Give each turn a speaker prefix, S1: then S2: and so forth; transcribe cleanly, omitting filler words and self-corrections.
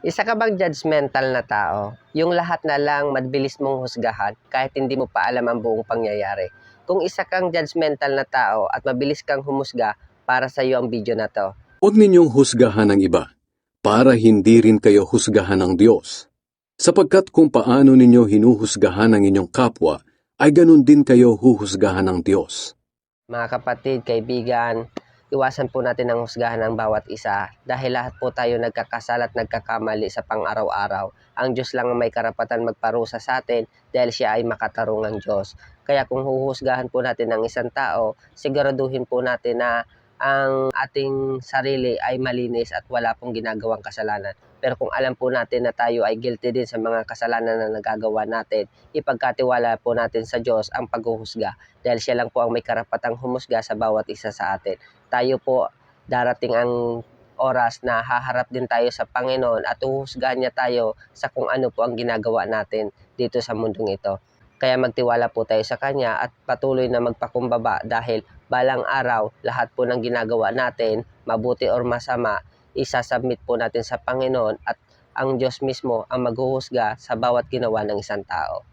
S1: Isa ka bang judgmental na tao? Yung lahat na lang mabilis mong husgahan kahit hindi mo pa alam ang buong pangyayari. Kung isa kang judgmental na tao at mabilis kang humusga, para sa iyo ang video na to.
S2: Huwag ninyong husgahan ang iba, para hindi rin kayo husgahan ng Diyos. Sapagkat kung paano ninyo hinuhusgahan ang inyong kapwa, ay ganun din kayo huhusgahan ng Diyos.
S1: Mga kapatid, kaibigan, iwasan po natin ang husgahan ng bawat isa dahil lahat po tayo nagkakasala at nagkakamali sa pang-araw-araw. Ang Diyos lang ang may karapatan magparusa sa atin dahil siya ay makatarungang Diyos. Kaya kung huhusgahan po natin ang isang tao, siguraduhin po natin na ang ating sarili ay malinis at wala pong ginagawang kasalanan. Pero kung alam po natin na tayo ay guilty din sa mga kasalanan na nagagawa natin, ipagkatiwala po natin sa Diyos ang paghuhusga dahil siya lang po ang may karapatang humusga sa bawat isa sa atin. Tayo po, darating ang oras na haharap din tayo sa Panginoon at uhusgahan niya tayo sa kung ano po ang ginagawa natin dito sa mundong ito. Kaya magtiwala po tayo sa Kanya at patuloy na magpakumbaba dahil balang araw, lahat po ng ginagawa natin, mabuti or masama, isasubmit po natin sa Panginoon at ang Diyos mismo ang maghuhusga sa bawat ginawa ng isang tao.